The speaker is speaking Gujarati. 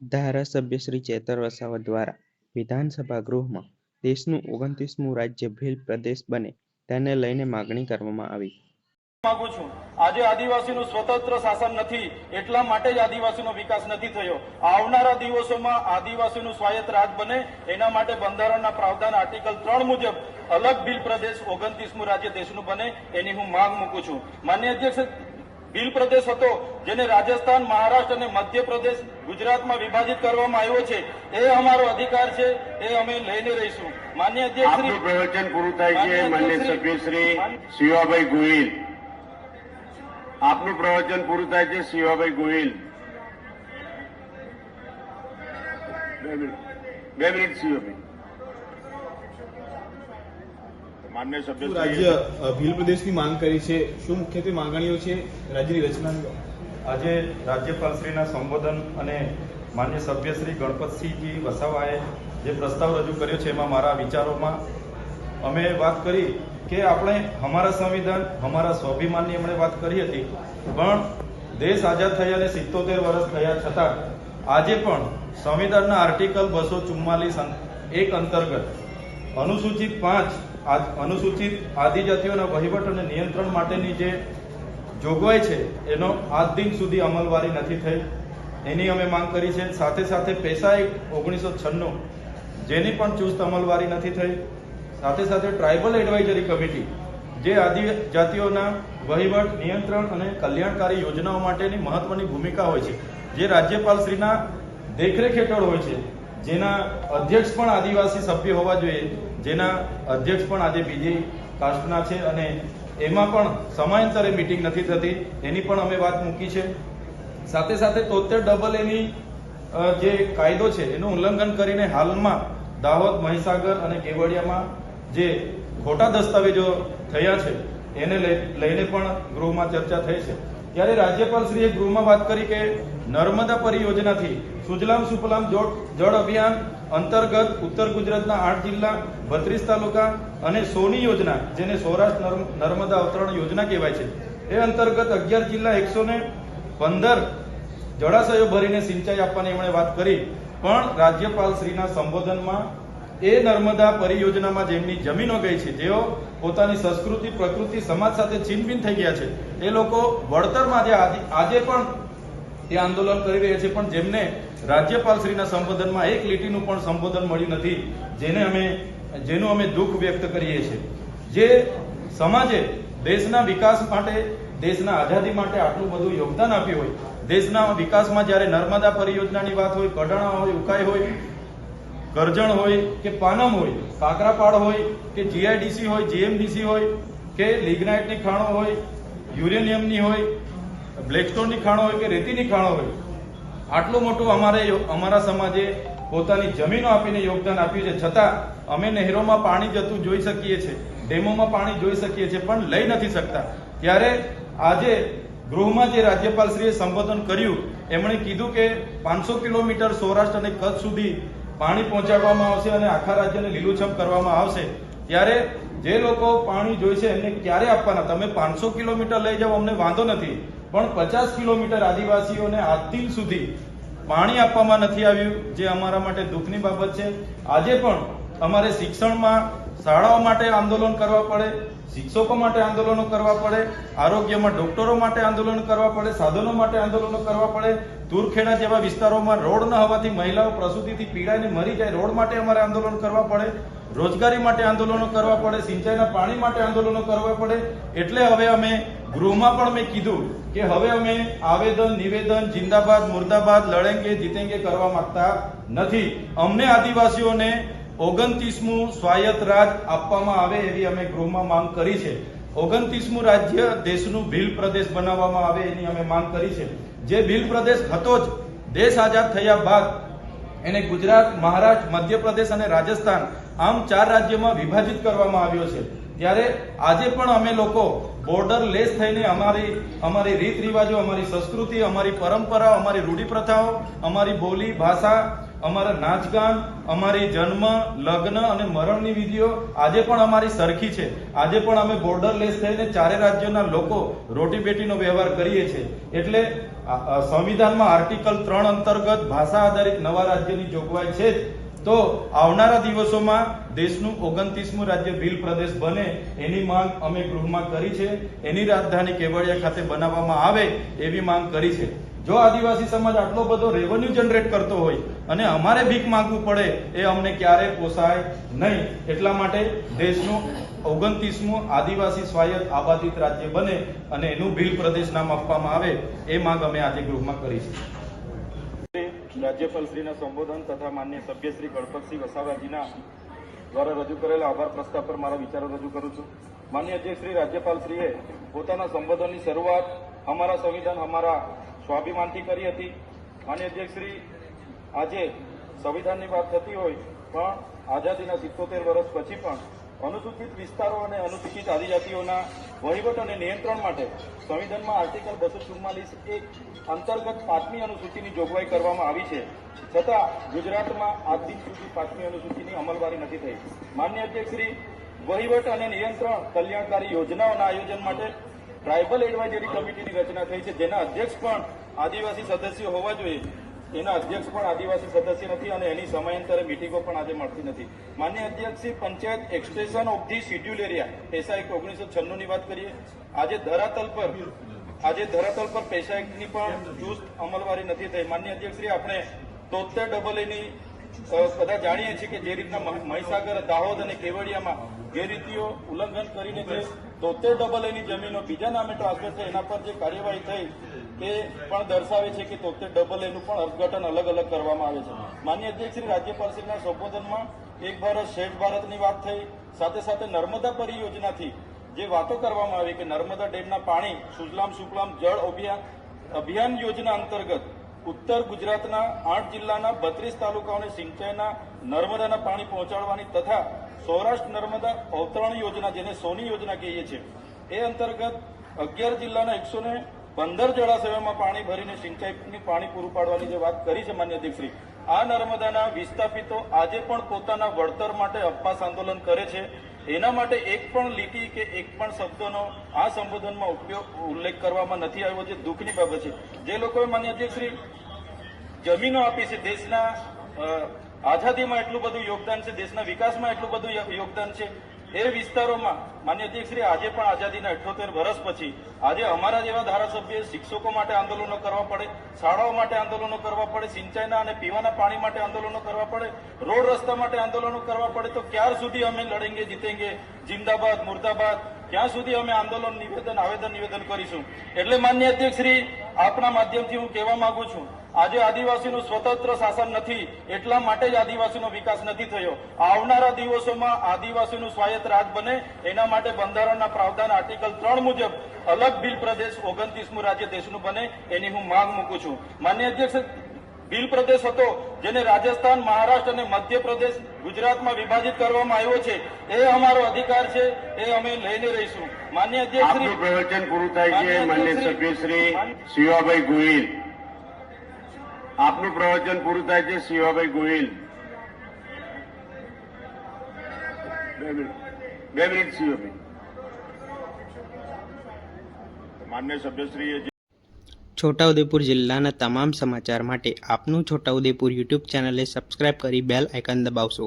ધારાસભ્ય શ્રી ચેતર વસાવા દ્વારા વિધાનસભા ગૃહમાં દેશનું 29મું રાજ્ય ભીલ પ્રદેશ બને તેને લઈને માગણી કરવામાં આવી. માંગુ છું. આજે આદિવાસીનું સ્વતંત્ર શાસન નથી, એટલા માટે જ આદિવાસીનો વિકાસ નથી થયો. આવનારા દિવસોમાં આદિવાસીનું સ્વાયત્ત રાજ બને એના માટે બંધારણના પ્રાવધાન આર્ટિકલ 3 મુજબ અલગ ભીલ પ્રદેશ 29મું રાજ્ય દેશનું બને એની હું માંગ મૂકું છું. માન્ય અધ્યક્ષ, ભીલ પ્રદેશ હતો જેને રાજસ્થાન, મહારાષ્ટ્ર અને મધ્યપ્રદેશ, ગુજરાતમાં વિભાજિત કરવામાં આવ્યો છે. એ અમારો અધિકાર છે, એ અમે લઈને રહીશું. માન્ય અધ્યક્ષ, આપનું પ્રવચન પૂરું થાય છે. માન્ય સભ્ય શ્રી શિવાભાઈ ગોહિલ, આપનું પ્રવચન પૂરું થાય છે. શિવાભાઈ ગોહિલ, 2 મિનિટ. શિવાભાઈ, માન્ય સભ્ય રાજ્ય ભીલ પ્રદેશની માંગ કરી છે. શું મુખ્યત્વે માંગણીઓ છે રાજ્યની રચનાની? આજે રાજ્યપાલશ્રીના સંબોધન અને માન્ય સભ્ય શ્રી ગણપતસિંહજી વસાવાએ જે પ્રસ્તાવ રજૂ કર્યો છે એમાં મારા વિચારોમાં અમે વાત કરી કે આપણે અમારા સંવિધાન, અમારા સ્વાભિમાનની એમણે વાત કરી હતી, પણ દેશ આઝાદ થયા અને 77 વર્ષ થયા છતાં આજે પણ સંવિધાનના આર્ટિકલ 244(1) અંતર્ગત અનુસૂચિત 5 અનુસૂચિત આદિજાતિઓના વહીવટ અને નિયંત્રણ માટેની જે જોગવાઈ છે એનો આજ દિન સુધી અમલવારી નથી થઈ. એની અમે માંગ કરી છે. સાથે સાથે પેશા એક્ટ 1996 જેની પણ ચુસ્ત અમલવારી નથી થઈ. સાથે સાથે ટ્રાઇબલ એડવાઇઝરી કમિટી જે આદિજાતિઓના વહીવટ, નિયંત્રણ અને કલ્યાણકારી યોજનાઓ માટેની મહત્વની ભૂમિકા હોય છે, જે રાજ્યપાલશ્રીના દેખરેખ હેઠળ હોય છે, જેના અધ્યક્ષ પણ આદિવાસી સભ્ય હોવા જોઈએ, જેના અધ્યક્ષ પણ આજે બીજી કાસ્ટના છે અને એમાં પણ સમયાંતરે મિટિંગ નથી થતી, એની પણ અમે વાત મૂકી છે. સાથે સાથે 73 એની જે કાયદો છે એનું ઉલ્લંઘન કરીને હાલમાં દાહોદ, મહીસાગર અને કેવડિયામાં જે ખોટા દસ્તાવેજો થયા છે એને લઈને પણ ગૃહમાં ચર્ચા થઈ છે. ત્યારે રાજ્યપાલશ્રીએ ગૃહમાં વાત કરી કે નર્મદા પરિયોજનાથી સુજલામ સુફલામ જળ અભિયાન અંતર્ગત ઉત્તર ગુજરાતના 8 જિલ્લા, 32 તાલુકા અને સોની યોજના, જેને સૌરાષ્ટ્ર નર્મદા અવતરણ યોજના કહેવાય છે, એ અંતર્ગત 11 જિલ્લા 115 જળાશયો ભરીને સિંચાઈ આપવાની એમણે વાત કરી. પણ રાજ્યપાલશ્રીના સંબોધનમાં એ નર્મદા પરિયોજનામાં જેમની જમીનો ગઈ છે, જેઓ પોતાની સંસ્કૃતિ, પ્રકૃતિ, સમાજ સાથે છીનભીન થઈ ગયા છે, એ લોકો વળતરમાં આજે પણ એ આંદોલન કરી રહ્યા છે, પણ જેમને રાજ્યપાલશ્રીના સંબોધનમાં એક લીટીનું પણ સંબોધન મળ્યું નથી, જેનું અમે દુઃખ વ્યક્ત કરીએ છીએ. જે સમાજે દેશના વિકાસ માટે, દેશના આઝાદી માટે આટલું બધું યોગદાન આપ્યું હોય, દેશના વિકાસમાં જ્યારે નર્મદા પરિયોજનાની વાત હોય, કડાણા હોય, ઉકાઈ હોય, કરજણ હોય કે પાનમ હોય, કાકરાપાડ હોય કે જીઆઈડીસી હોય, જીએમડીસી હોય કે લિગ્નાઇટની ખાણો હોય, યુરેનિયમની હોય, બ્લેકસ્ટોનની ખાણો હોય કે રેતીની ખાણો હોય, આટલું મોટું અમારા સમાજે પોતાની જમીનો આપીને યોગદાન આપ્યું છે, છતાં અમે નહેરોમાં પાણી જતું જોઈ શકીએ છીએ, ડેમોમાં પાણી જોઈ શકીએ છીએ, પણ લઈ નથી શકતા. ત્યારે આજે ગૃહમાં જે રાજ્યપાલશ્રીએ સંબોધન કર્યું, એમણે કીધું કે 500 કિલોમીટર સૌરાષ્ટ્ર અને કચ્છ સુધી પાણી પહોંચાડવામાં આવશે અને આખા રાજ્યને લીલુંછમ કરવામાં આવશે. ત્યારે જે લોકો પાણી જોઈશે એમને ક્યારે આપવાના? તમે 500 કિલોમીટર લઈ જાઓ, અમને વાંધો નથી, પણ 50 કિલોમીટર આદિવાસીઓને આજ દિન સુધી પાણી આપવામાં નથી આવ્યું, જે અમારા માટે દુઃખની બાબત છે. આજે પણ અમારે શિક્ષણમાં, શાળાઓ માટે આંદોલન કરવા પડે, શિક્ષકો માટે આંદોલનો કરવા પડે, આરોગ્યમાં ડોક્ટરો માટે આંદોલન કરવા પડે, સાધનો માટે આંદોલનો કરવા પડે. તુરખેડા જેવા વિસ્તારોમાં રોડ ન હોવાથી મહિલાઓ પ્રસૂતિથી પીડાઈને મરી જાય, રોડ માટે અમારે આંદોલન કરવા પડે, રોજગારી માટે આંદોલનો કરવા પડે, સિંચાઈના પાણી માટે આંદોલનો કરવા પડે. એટલે હવે અમે ગૃહમાં પણ મેં કીધું કે હવે અમે આવેદન, નિવેદન, જિંદાબાદ, મુર્દાબાદ, લડેંગે જીતેંગે કરવા માંગતા નથી. અમને આદિવાસીઓને 29મું સ્વાયત્ત રાજ આપવામાં આવે એવી અમે ગૃહમાં માંગ કરી છે. 29મું રાજ્ય દેશનું ભીલ પ્રદેશ બનાવવામાં આવે એની અમે માંગ કરી છે. જે ભીલ પ્રદેશ હતો જ દેશ આઝાદ થયા બાદ એને ગુજરાત, મહારાષ્ટ્ર, મધ્યપ્રદેશ અને રાજસ્થાન આમ 4 રાજ્યોમાં વિભાજિત કરવામાં આવ્યો છે. ત્યારે આજે પણ અમે લોકો બોર્ડર લેસ થઈને અમારી રીત રિવાજો, અમારી સંસ્કૃતિ, અમારી પરંપરા, અમારી રૂઢિ પ્રથાઓ, અમારી બોલી, ભાષા, અમારા નાચગાન, અમારી જન્મ, લગ્ન અને મરણની વિધિઓ આજે પણ અમારી સરખી છે. આજે પણ અમે બોર્ડર લેસ થઈને 4 રાજ્યોના લોકો રોટી બેટીનો વ્યવહાર કરીએ છીએ. એટલે સંવિધાનમાં આર્ટિકલ 3 અંતર્ગત ભાષા આધારિત નવા રાજ્યની જોગવાઈ છે જ, તો આવનારા દિવસોમાં દેશનું 29મું રાજ્ય ભીલ પ્રદેશ બને એની માંગ અમે ગૃહમાં કરી છે. એની રાજધાની કેવડિયા ખાતે બનાવવામાં આવે એવી માંગ કરી છે. જો આદિવાસી સમાજ આટલો બધો રેવન્યુ જનરેટ કરતો હોય અને અમારે ભીખ માંગવું પડે એ અમને ક્યારેય પોસાય નહીં. એટલા માટે દેશનું 29મું આદિવાસી સ્વાયત્ત આબાદિત રાજ્ય બને અને એનું ભીલ પ્રદેશ નામ આપવામાં આવે એ માંગ અમે આજે ગૃહમાં કરી છે. રાજ્યપાલશ્રીના સંબોધન તથા માન્ય સભ્ય શ્રી ગણપતસિંહ વસાવાજીના દ્વારા રજૂ કરેલા આભાર પ્રસ્તાવ પર મારા વિચારો રજૂ કરું છું. માન્ય અધ્યક્ષ શ્રી રાજ્યપાલશ્રીએ પોતાના સંબોધનની શરૂઆત અમારા સંવિધાન અમારા સ્વાભિમાનથી કરી હતી. માન્ય અધ્યક્ષ શ્રી, આજે સંવિધાનની વાત થતી હોય પણ આઝાદીના 77 વર્ષ પછી પણ અનુસૂચિત વિસ્તારો અને અનુસૂચિત આદિજાતિઓના વહીવટ અને નિયંત્રણ માટે સંવિધાનમાં આર્ટિકલ 244(1) અંતર્ગત 5મી અનુસૂચિની જોગવાઈ કરવામાં આવી છે. છતાં ગુજરાતમાં આજ દિન સુધી 5મી અનુસૂચિની અમલવારી નથી થઈ. માન્ય અધ્યક્ષ શ્રી, વહીવટ અને નિયંત્રણ કલ્યાણકારી યોજનાઓના આયોજન માટે ટ્રાઇબલ એડવાઇઝરી કમિટીની રચના થઈ છે, જેના અધ્યક્ષ પણ આદિવાસી સદસ્યો હોવા જોઈએ. એના અધ્યક્ષ પણ આદિવાસી સદસ્ય નથી અને એની સમયાંતરે મિટિંગો પણ આજે મળતી નથી. માન્ય અધ્યક્ષ Shri, panchayat extension of the schedule area પૈસા એક્ટ 1996 ની વાત કરીએ. આજે ધરાતલ પર પૈસા એક્ટની પણ ચુસ્ત અમલવારી નથી થઈ. માન્ય અધ્યક્ષ શ્રી, આપણે 73 ની બધા જાણીએ છીએ કે જે રીતના મહીસાગર, દાહોદ અને કેવડિયામાં ગેરરીતિઓ ઉલ્લંઘન કરીને જે 73 ની જમીનો બીજા નામે ટ્રાન્સફર થઈ એના પર જે કાર્યવાહી થઈ એ પણ દર્શાવે છે કે 73 નું પણ અર્થઘટન અલગ અલગ કરવામાં આવે છે. માન્ય અધ્યક્ષ શ્રી, રાજ્યપાલશ્રીના સંબોધનમાં એક ભારત શ્રેષ્ઠ ભારતની વાત થઈ. સાથે સાથે નર્મદા પરિયોજનાથી જે વાતો કરવામાં આવી કે નર્મદા ડેમના પાણી સુજલામ સુફલામ જળ અભિયાન યોજના અંતર્ગત ઉત્તર ગુજરાતના 8 જિલ્લાના 32 તાલુકાઓને સિંચાઈના નર્મદાના પાણી પહોંચાડવાની તથા સૌરાષ્ટ્ર નર્મદા અવતરણ યોજના, જેને સોની યોજના કહીએ છીએ, એ અંતર્ગત 11 જિલ્લાના 115 જળાશયોમાં પાણી ભરીને સિંચાઈની પાણી પૂરું પાડવાની જે વાત કરી છે. માન્ય અધ્યક્ષશ્રી, આ નર્મદાના વિસ્થાપિતો આજે પણ પોતાના વળતર માટે ઉપવાસ આંદોલન કરે છે. એના માટે એક પણ લીટી કે એક પણ શબ્દનો આ સંબોધનમાં ઉલ્લેખ કરવામાં નથી આવ્યો, જે દુઃખની બાબત છે. જે લોકોએ માન્ય અધ્યક્ષશ્રી જમીનો આપી છે, દેશના આઝાદીમાં એટલું બધું યોગદાન છે, દેશના વિકાસમાં એટલું બધું યોગદાન છે, એ વિસ્તારોમાં માન્ય અધ્યક્ષશ્રી આજે પણ આઝાદીના 78 વર્ષ પછી આજે અમારા જેવા ધારાસભ્ય શિક્ષકો માટે આંદોલનો કરવા પડે, શાળાઓ માટે આંદોલનો કરવા પડે, સિંચાઈના અને પીવાના પાણી માટે આંદોલનો કરવા પડે, રોડ રસ્તા માટે આંદોલનો કરવા પડે, તો ક્યાર સુધી અમે લડેંગે જીતેંગે, જિંદાબાદ મુર્દાબાદ, ક્યાં સુધી અમે આંદોલન નિવેદન કરીશું? એટલે માન્ય અધ્યક્ષશ્રી, આપના માધ્યમથી હું કહેવા માંગુ છું, આજે આદિવાસીનું સ્વતંત્ર શાસન નથી એટલા માટે જ આદિવાસીનો વિકાસ નથી થયો. આવનારા દિવસોમાં આદિવાસીનું સ્વાયત્ત રાજ બને એના માટે બંધારણના પ્રાવધાન આર્ટિકલ 3 મુજબ અલગ ભીલ પ્રદેશ 29મું રાજ્ય દેશનું બને એની હું માંગ મૂકું છું. માન્ય અધ્યક્ષ, ભીલ પ્રદેશ હતો જેને રાજસ્થાન, મહારાષ્ટ્ર અને મધ્યપ્રદેશ ગુજરાતમાં વિભાજિત કરવામાં આવ્યો છે, એ અમારો અધિકાર છે, એ અમે લઈને રહીશું. માન્ય અધ્યક્ષ, આપનું પ્રવચન પૂરું થાય છે. માન્ય સભ્ય શ્રી શિવાભાઈ ગોહિલ, આપનું પ્રવચન પૂરું થાય છે. શિવાભાઈ ગોહિલ, 2 મિનિટ શિવાભાઈ. માન્ય સભ્યશ્રીએ છોટાઉદેપુર જિલ્લાના તમામ સમાચાર માટે આપનું છોટાઉદેપુર યુટ્યુબ ચેનલને સબસ્ક્રાઇબ કરી બેલ આઇકન દબાવશો.